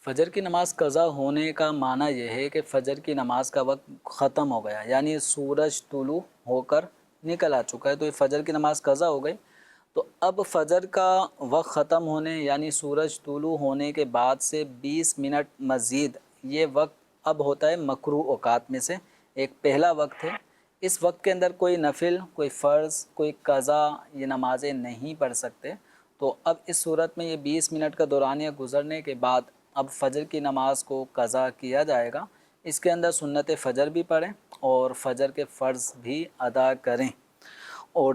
فجر کی نماز قضا ہونے کا معنی یہ ہے کہ فجر کی نماز کا وقت ختم ہو گیا، یعنی سورج طلوع ہو کر نکل آ چکا ہے، تو یہ فجر کی نماز قضا ہو گئی۔ تو اب فجر کا وقت ختم ہونے یعنی سورج طلوع ہونے کے بعد سے 20 منٹ مزید یہ وقت اب ہوتا ہے مکروہ اوقات میں سے ایک پہلا وقت ہے۔ اس وقت کے اندر کوئی نفل، کوئی فرض، کوئی قضا یہ نمازیں نہیں پڑھ سکتے۔ تو اب اس صورت میں یہ 20 منٹ کا دورانیہ گزرنے کے بعد اب فجر کی نماز کو قضا کیا جائے گا۔ اس کے اندر سنت فجر بھی پڑھیں اور فجر کے فرض بھی ادا کریں۔ اور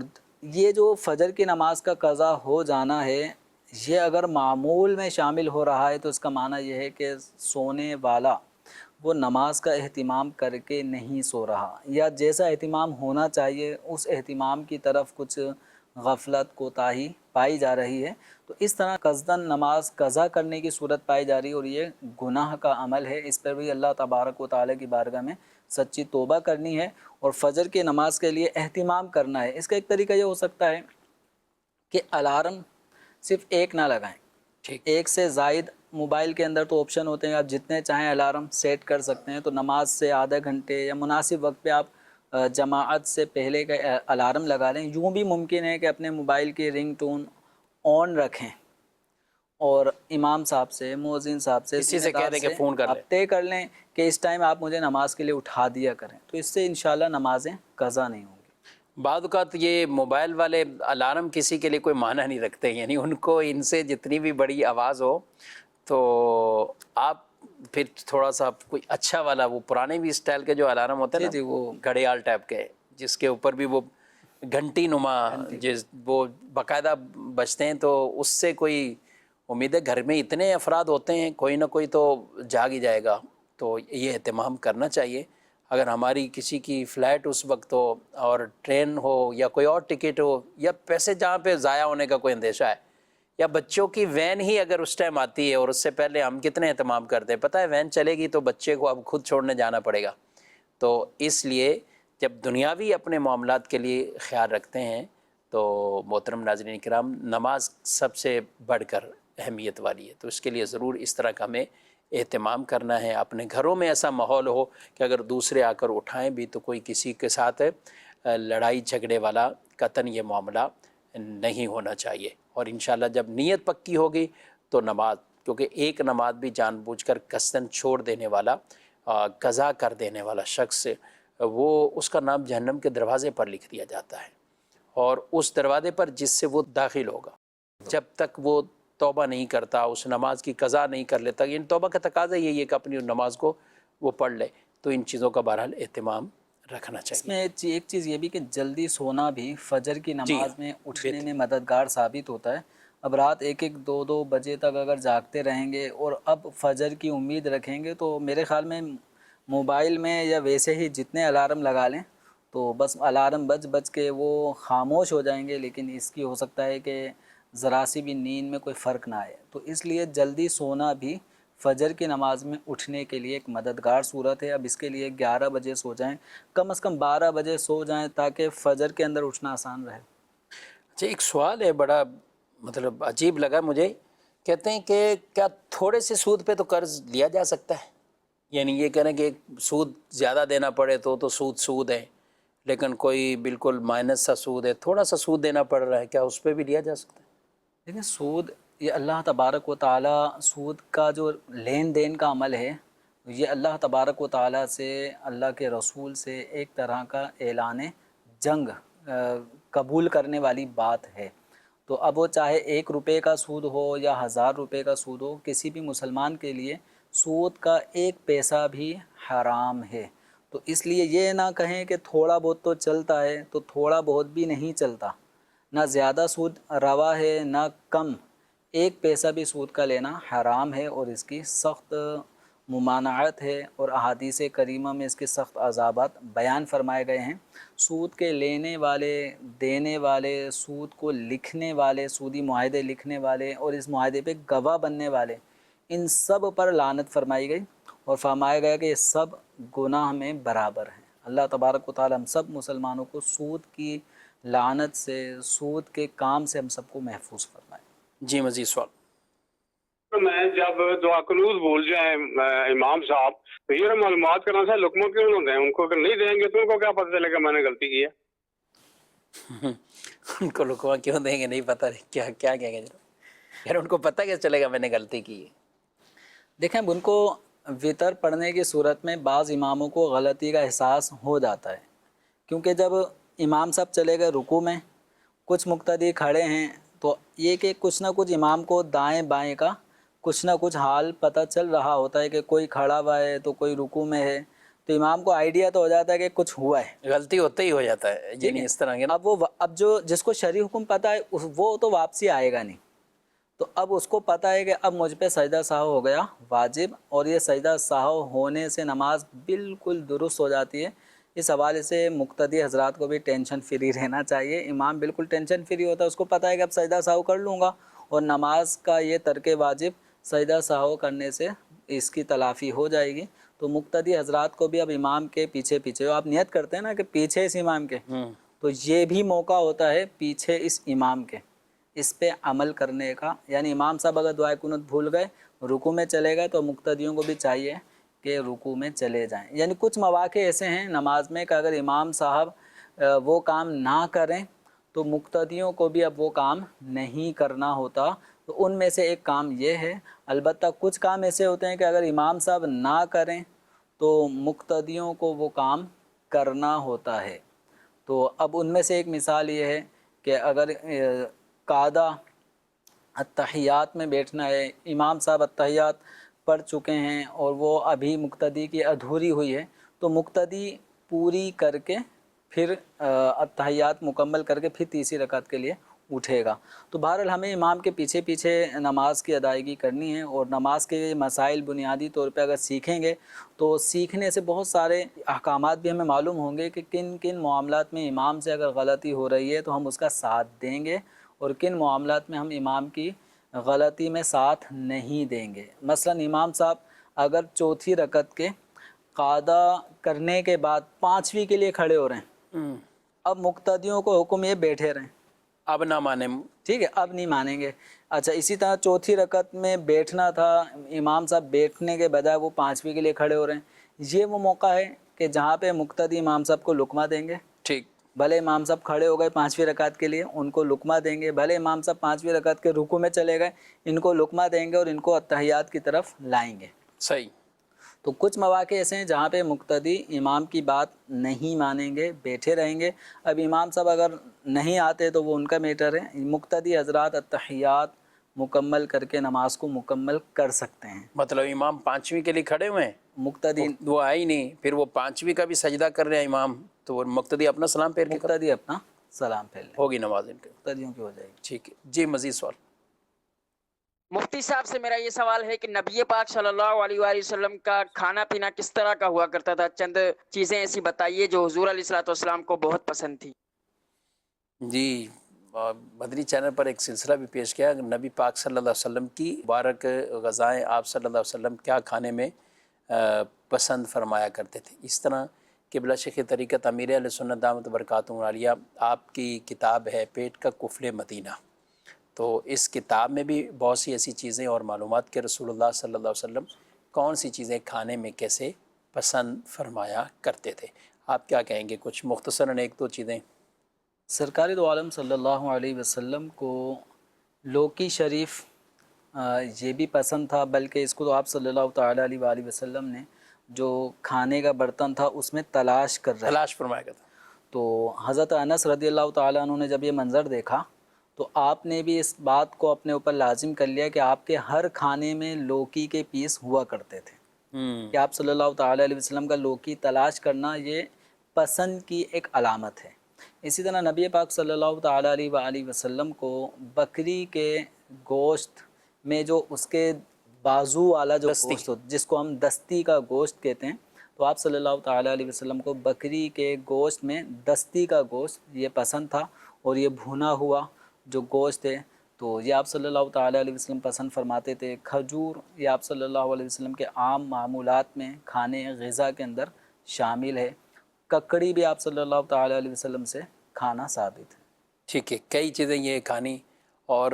یہ جو فجر کی نماز کا قضا ہو جانا ہے یہ اگر معمول میں شامل ہو رہا ہے تو اس کا معنی یہ ہے کہ سونے والا وہ نماز کا اہتمام کر کے نہیں سو رہا، یا جیسا اہتمام ہونا چاہیے اس اہتمام کی طرف کچھ غفلت کوتاہی پائی جا رہی ہے، تو اس طرح قصداً نماز قضا کرنے کی صورت پائی جا رہی ہے، اور یہ گناہ کا عمل ہے۔ اس پر بھی اللہ تبارک و تعالیٰ کی بارگاہ میں سچی توبہ کرنی ہے اور فجر کی نماز کے لیے اہتمام کرنا ہے۔ اس کا ایک طریقہ یہ ہو سکتا ہے کہ الارم صرف ایک نہ لگائیں، ٹھیک، ایک سے زائد موبائل کے اندر تو آپشن ہوتے ہیں، آپ جتنے چاہیں الارم سیٹ کر سکتے ہیں۔ تو نماز سے آدھا گھنٹے یا مناسب وقت پہ آپ جماعت سے پہلے کا الارم لگا لیں۔ یوں بھی ممکن ہے کہ اپنے موبائل کی رنگ ٹون آن رکھیں اور امام صاحب سے، مؤذن صاحب سے، کسی سے کہہ دیں کہ فون کر لیں، آپ طے کر لیں کہ اس ٹائم آپ مجھے نماز کے لیے اٹھا دیا کریں، تو اس سے انشاءاللہ نمازیں قضا نہیں ہوں گی۔ بعض اوقات یہ موبائل والے الارم کسی کے لیے کوئی معنی نہیں رکھتے، یعنی ان کو ان سے جتنی بھی بڑی آواز ہو تو آپ پھر تھوڑا سا کوئی اچھا والا، وہ پرانے بھی اسٹائل کے جو الارم ہوتے ہیں جی نا، وہ گھڑیال ٹائپ کے جس کے اوپر بھی وہ گھنٹی نما وہ باقاعدہ بجتے ہیں، تو اس سے کوئی امید ہے گھر میں اتنے افراد ہوتے ہیں کوئی نہ کوئی تو جاگ ہی جائے گا، تو یہ اہتمام کرنا چاہیے۔ اگر ہماری کسی کی فلائٹ اس وقت ہو اور ٹرین ہو یا کوئی اور ٹکٹ ہو یا پیسے جہاں پہ ضائع ہونے کا کوئی اندیشہ ہے، یا بچوں کی وین ہی اگر اس ٹائم آتی ہے اور اس سے پہلے ہم کتنے اہتمام کرتے ہیں، پتہ ہے وین چلے گی تو بچے کو اب خود چھوڑنے جانا پڑے گا۔ تو اس لیے جب دنیاوی اپنے معاملات کے لیے خیال رکھتے ہیں تو محترم ناظرین کرام، نماز سب سے بڑھ کر اہمیت والی ہے، تو اس کے لیے ضرور اس طرح کا ہمیں اہتمام کرنا ہے۔ اپنے گھروں میں ایسا ماحول ہو کہ اگر دوسرے آ کر اٹھائیں بھی تو کوئی کسی کے ساتھ لڑائی جھگڑے والا قطعاً یہ معاملہ نہیں ہونا چاہیے۔ اور انشاءاللہ جب نیت پکی ہوگی تو نماز، کیونکہ ایک نماز بھی جان بوجھ کر قصداً چھوڑ دینے والا، قضا کر دینے والا شخص، وہ اس کا نام جہنم کے دروازے پر لکھ دیا جاتا ہے، اور اس دروازے پر جس سے وہ داخل ہوگا جب تک وہ توبہ نہیں کرتا، اس نماز کی قضا نہیں کر لیتا، یعنی توبہ کا تقاضا یہی ہے کہ اپنی نماز کو وہ پڑھ لے، تو ان چیزوں کا بہرحال اہتمام رکھنا اس چاہیے۔ میں ایک چیز یہ بھی کہ جلدی سونا بھی فجر کی نماز میں اٹھنے میں مددگار ثابت ہوتا ہے۔ اب رات 1-2 بجے تک اگر جاگتے رہیں گے اور اب فجر کی امید رکھیں گے تو میرے خیال میں موبائل میں یا ویسے ہی جتنے الارم لگا لیں تو بس الارم بج کے وہ خاموش ہو جائیں گے، لیکن اس کی ہو سکتا ہے کہ ذرا سی بھی نیند میں کوئی فرق نہ آئے۔ تو اس لیے جلدی سونا بھی فجر کی نماز میں اٹھنے کے لیے ایک مددگار صورت ہے۔ اب اس کے لیے 11 بجے سو جائیں، کم از کم 12 بجے سو جائیں تاکہ فجر کے اندر اٹھنا آسان رہے۔ اچھا، ایک سوال ہے بڑا مطلب عجیب لگا مجھے، کہتے ہیں کہ کیا تھوڑے سے سود پہ تو قرض لیا جا سکتا ہے؟ یعنی یہ کہہ رہے ہیں کہ سود زیادہ دینا پڑے تو سود ہے، لیکن کوئی بالکل مائنس سا سود ہے، تھوڑا سا سود دینا پڑ رہا ہے، کیا اس پہ بھی لیا جا سکتا ہے؟ لیکن سود، یہ اللہ تبارک و تعالیٰ سود کا جو لین دین کا عمل ہے یہ اللہ تبارک و تعالیٰ سے، اللہ کے رسول سے ایک طرح کا اعلان جنگ قبول کرنے والی بات ہے۔ تو اب وہ چاہے 1 روپے کا سود ہو یا 1000 روپے کا سود ہو، کسی بھی مسلمان کے لیے سود کا 1 پیسہ بھی حرام ہے۔ تو اس لیے یہ نہ کہیں کہ تھوڑا بہت تو چلتا ہے، تو تھوڑا بہت بھی نہیں چلتا، نہ زیادہ سود روا ہے نہ کم، 1 پیسہ بھی سود کا لینا حرام ہے اور اس کی سخت ممانعت ہے، اور احادیث کریمہ میں اس کے سخت عذابات بیان فرمائے گئے ہیں۔ سود کے لینے والے، دینے والے، سود کو لکھنے والے، سودی معاہدے لکھنے والے اور اس معاہدے پہ گواہ بننے والے، ان سب پر لعنت فرمائی گئی اور فرمایا گیا کہ یہ سب گناہ میں برابر ہیں۔ اللہ تبارک و تعالی ہم سب مسلمانوں کو سود کی لعنت سے، سود کے کام سے ہم سب کو محفوظ فرمائے۔ جی مزید سوال۔ میں جب دعا قنوت بھول جائیں امام صاحب تو یہ معلومات کرنا سے لقمہ کیوں نہ دیں؟ ان کو اگر نہیں دیں گے تو ان کو کیا پتہ چلے گا میں نے غلطی کی ہے؟ ان کو لقمہ کیوں دیں گے نہیں پتہ، کیا کہیں گے یار ان کو پتہ کیسے چلے گا میں نے غلطی کی ہے؟ دیکھیں اب ان کو وطر پڑھنے کی صورت میں بعض اماموں کو غلطی کا احساس ہو جاتا ہے، کیونکہ جب امام صاحب چلے گئے رکوع میں، کچھ مقتدی کھڑے ہیں، تو یہ کہ کچھ نہ کچھ امام کو دائیں بائیں کا کچھ نہ کچھ حال پتہ چل رہا ہوتا ہے کہ کوئی کھڑا ہوا ہے تو کوئی رکوع میں ہے، تو امام کو آئیڈیا تو ہو جاتا ہے کہ کچھ ہوا ہے، غلطی ہوتے ہی ہو جاتا ہے، یعنی اس طرح کے نا۔ اب جو جس کو شرعی حکم پتہ ہے وہ تو واپسی آئے گا نہیں، تو اب اس کو پتہ ہے کہ اب مجھ پہ سجدہ سہو ہو گیا واجب، اور یہ سجدہ سہو ہونے سے نماز بالکل درست ہو جاتی ہے۔ اس حوالے سے مقتدی حضرات کو بھی ٹینشن فری رہنا چاہیے۔ امام بالکل ٹینشن فری ہوتا ہے، اس کو پتہ ہے کہ اب سجدہ سہو کر لوں گا اور نماز کا یہ ترک واجب سجدہ سہو کرنے سے اس کی تلافی ہو جائے گی۔ تو مقتدی حضرات کو بھی اب امام کے پیچھے پیچھے، آپ نیت کرتے ہیں نا کہ پیچھے اس امام کے، تو یہ بھی موقع ہوتا ہے پیچھے اس امام کے، اس پہ عمل کرنے کا۔ یعنی امام صاحب اگر دعائے قنوت بھول گئے، رکوع میں چلے گئے، تو مقتدیوں کو بھی چاہیے کہ رکوع میں چلے جائیں۔ یعنی کچھ مواقع ایسے ہیں نماز میں کہ اگر امام صاحب وہ کام نہ کریں تو مقتدیوں کو بھی اب وہ کام نہیں کرنا ہوتا، تو ان میں سے ایک کام یہ ہے۔ البتہ کچھ کام ایسے ہوتے ہیں کہ اگر امام صاحب نہ کریں تو مقتدیوں کو وہ کام کرنا ہوتا ہے۔ تو اب ان میں سے ایک مثال یہ ہے کہ اگر قاعدہ اتحیات میں بیٹھنا ہے، امام صاحب اتحیات پڑھ چکے ہیں اور وہ ابھی مقتدی کی ادھوری ہوئی ہے، تو مقتدی پوری کر کے پھر اتحیات مکمل کر کے پھر تیسری رکعت کے لیے اٹھے گا۔ تو بہرحال ہمیں امام کے پیچھے پیچھے نماز کی ادائیگی کرنی ہے، اور نماز کے مسائل بنیادی طور پہ اگر سیکھیں گے تو سیکھنے سے بہت سارے احکامات بھی ہمیں معلوم ہوں گے کہ کن کن معاملات میں امام سے اگر غلطی ہو رہی ہے تو ہم اس کا ساتھ دیں گے، اور کن معاملات میں ہم امام کی غلطی میں ساتھ نہیں دیں گے۔ مثلا امام صاحب اگر چوتھی رکعت کے قاعدہ کرنے کے بعد 5ویں کے لیے کھڑے ہو رہے ہیں، اب مقتدیوں کو حکم یہ بیٹھے رہیں، اب نہ مانیں، ٹھیک ہے، اب نہیں مانیں گے۔ اچھا اسی طرح چوتھی رکعت میں بیٹھنا تھا، امام صاحب بیٹھنے کے بجائے وہ 5ویں کے لیے کھڑے ہو رہے ہیں، یہ وہ موقع ہے کہ جہاں پہ مقتدی امام صاحب کو لقمہ دیں گے۔ ٹھیک، بھلے امام صاحب کھڑے ہو گئے 5ویں رکعت کے لیے، ان کو لقمہ دیں گے، بھلے امام صاحب 5ویں رکعت کے رکوع میں چلے گئے، ان کو لقمہ دیں گے اور ان کو اتحیات کی طرف لائیں گے۔ صحیح۔ تو کچھ مواقع ایسے ہیں جہاں پہ مقتدی امام کی بات نہیں مانیں گے، بیٹھے رہیں گے۔ اب امام صاحب اگر نہیں آتے تو وہ ان کا میٹر ہے، مقتدی حضرات اتحیات مکمل کر کے نماز کو مکمل کر سکتے ہیں۔ مطلب امام 5ویں کے لیے کھڑے ہوئے ہیں، مقتدی وہ آئی نہیں، پھر وہ 5ویں کا بھی سجدہ کر رہے ہیں امام، تو وہ مقتدی اپنا سلام پھیر کے مقتدی اپنا سلام پھیر لیں، ہوگی نماز ان کے۔ مقتدیوں کی ہو جائے گی۔ ٹھیک ہے جی، مزید سوال۔ مفتی صاحب سے میرا یہ سوال ہے کہ نبی پاک صلی اللہ علیہ وآلہ وسلم کا کھانا پینا کس طرح کا ہوا کرتا تھا؟ چند چیزیں ایسی بتائیے جو حضور علیہ الصلوۃ والسلام کو بہت پسند تھی۔ جی، مدنی چینل پر ایک سلسلہ بھی پیش کیا، نبی پاک صلی اللہ علیہ وسلم کی مبارک غذائیں آپ صلی اللہ علیہ وسلم کیا کھانے میں پسند فرمایا کرتے تھے۔ اس طرح قبلہ شیخ طریقت امیر اہل سنت دامت برکاتہ العالیہ، آپ کی کتاب ہے پیٹ کا قفل مدینہ، تو اس کتاب میں بھی بہت سی ایسی چیزیں اور معلومات کہ رسول اللہ صلی اللہ علیہ وسلم کون سی چیزیں کھانے میں کیسے پسند فرمایا کرتے تھے۔ آپ کیا کہیں گے؟ کچھ مختصراً 1-2 چیزیں۔ سرکار دو عالم صلی اللہ علیہ وسلم کو لوکی شریف یہ بھی پسند تھا، بلکہ اس کو تو آپ صلی اللہ تعالیٰ علیہ وآلہ وسلم نے جو کھانے کا برتن تھا اس میں تلاش کر رہا تلاش فرمایا کرتا. تو حضرت انس رضی اللہ تعالیٰ عنہ نے جب یہ منظر دیکھا تو آپ نے بھی اس بات کو اپنے اوپر لازم کر لیا کہ آپ کے ہر کھانے میں لوکی کے پیس ہوا کرتے تھے، کہ آپ صلی اللہ تعالیٰ علیہ وسلم کا لوکی تلاش کرنا یہ پسند کی ایک علامت ہے. اسی طرح نبی پاک صلی اللہ تعالیٰ علیہ وآلہ وسلم کو بکری کے گوشت میں جو اس کے بازو والا جو گوشت ہوتا جس کو ہم دستی کا گوشت کہتے ہیں، تو آپ صلی اللہ تعالیٰ علیہ وسلم کو بکری کے گوشت میں دستی کا گوشت یہ پسند تھا، اور یہ بھونا ہوا جو گوشت ہے تو یہ آپ صلی اللہ تعالیٰ علیہ وسلم پسند فرماتے تھے. کھجور یہ آپ صلی اللہ علیہ وسلم کے عام معمولات میں کھانے غذا کے اندر شامل ہے. ککڑی بھی آپ صلی اللہ تعالیٰ علیہ وسلم سے کھانا ثابت ہے. ٹھیک ہے، کئی چیزیں یہ کھانی، اور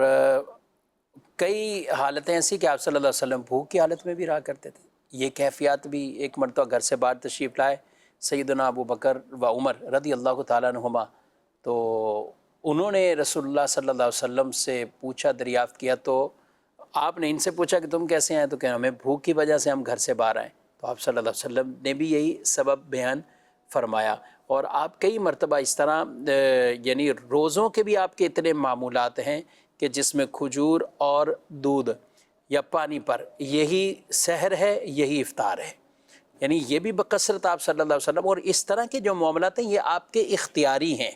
کئی حالتیں ایسی کہ آپ صلی اللہ علیہ وسلم بھوک کی حالت میں بھی رہا کرتے تھے. یہ کیفیات بھی ایک مرتبہ گھر سے باہر تشریف لائے سیدنا ابو بکر و عمر رضی اللہ تعالیٰ عنہما، تو انہوں نے رسول اللہ صلی اللہ علیہ وسلم سے پوچھا، دریافت کیا، تو آپ نے ان سے پوچھا کہ تم کیسے آئے؟ تو کہ ہمیں بھوک کی وجہ سے ہم گھر سے باہر آئے. تو آپ صلی اللہ علیہ وسلم نے بھی یہی سبب بیان فرمایا. اور آپ کئی مرتبہ اس طرح یعنی روزوں کے بھی آپ کے اتنے معمولات ہیں کہ جس میں کھجور اور دودھ یا پانی پر یہی سحر ہے، یہی افطار ہے، یعنی یہ بھی بکثرت آپ صلی اللہ علیہ وسلم. اور اس طرح کے جو معاملات ہیں یہ آپ کے اختیاری ہیں،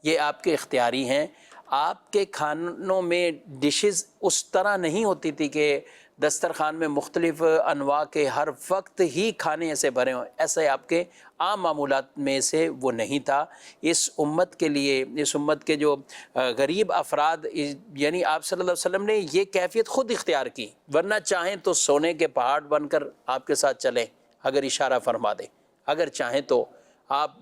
یہ آپ کے اختیاری ہیں. آپ کے کھانوں میں ڈشز اس طرح نہیں ہوتی تھی کہ دسترخوان میں مختلف انواع کے ہر وقت ہی کھانے ایسے بھرے ہوں، ایسے آپ کے عام معمولات میں سے وہ نہیں تھا. اس امت کے لیے، اس امت کے جو غریب افراد، یعنی آپ صلی اللہ علیہ وسلم نے یہ کیفیت خود اختیار کی، ورنہ چاہیں تو سونے کے پہاڑ بن کر آپ کے ساتھ چلیں اگر اشارہ فرما دیں، اگر چاہیں تو آپ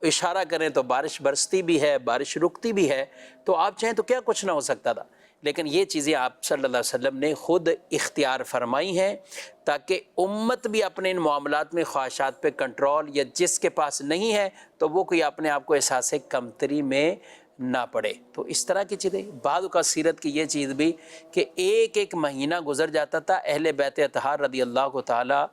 اشارہ کریں تو بارش برستی بھی ہے، بارش رکتی بھی ہے، تو آپ چاہیں تو کیا کچھ نہ ہو سکتا تھا. لیکن یہ چیزیں آپ صلی اللہ علیہ وسلم نے خود اختیار فرمائی ہیں تاکہ امت بھی اپنے ان معاملات میں خواہشات پہ کنٹرول، یا جس کے پاس نہیں ہے تو وہ کوئی اپنے آپ کو احساس کمتری میں نہ پڑے. تو اس طرح کی چیزیں. بعض کا سیرت کی یہ چیز بھی کہ ایک ایک مہینہ گزر جاتا تھا، اہل بیت اطہار رضی اللہ تعالی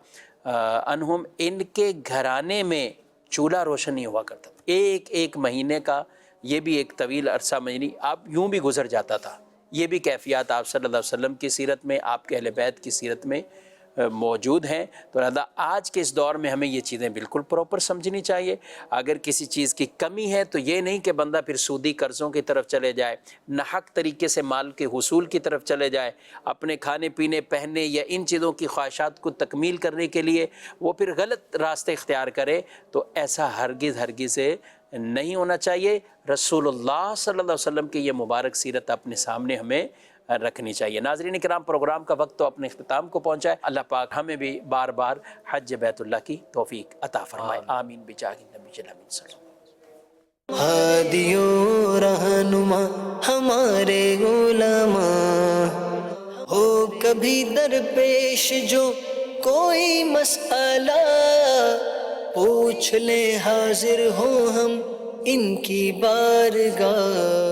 عنہم ان کے گھرانے میں چولہا روشن نہیں ہوا کرتا تھا. ایک ایک مہینے کا یہ بھی ایک طویل عرصہ مہینی آپ یوں بھی گزر جاتا تھا. یہ بھی کیفیات آپ صلی اللہ علیہ وسلم کی سیرت میں، آپ کے اہل بیت کی سیرت میں موجود ہیں. تو لہذا آج کے اس دور میں ہمیں یہ چیزیں بالکل پراپر سمجھنی چاہیے. اگر کسی چیز کی کمی ہے تو یہ نہیں کہ بندہ پھر سودی قرضوں کی طرف چلے جائے، ناحق طریقے سے مال کے حصول کی طرف چلے جائے، اپنے کھانے پینے پہننے یا ان چیزوں کی خواہشات کو تکمیل کرنے کے لیے وہ پھر غلط راستے اختیار کرے. تو ایسا ہرگز سے نہیں ہونا چاہیے. رسول اللہ صلی اللہ علیہ وسلم کی یہ مبارک سیرت اپنے سامنے ہمیں رکھنی چاہیے. ناظرین کرام، پروگرام کا وقت تو اپنے اختتام کو پہنچا ہے. اللہ پاک ہمیں بھی بار بار حج بیت اللہ کی توفیق عطا فرمائے. آمین بجاہ النبی صلی اللہ علیہ وسلم. ہادی و رہنما ہمارے علماء، ہو کبھی درپیش جو کوئی مسئلہ، پوچھ لیں حاضر ہوں ہم ان کی بارگاہ.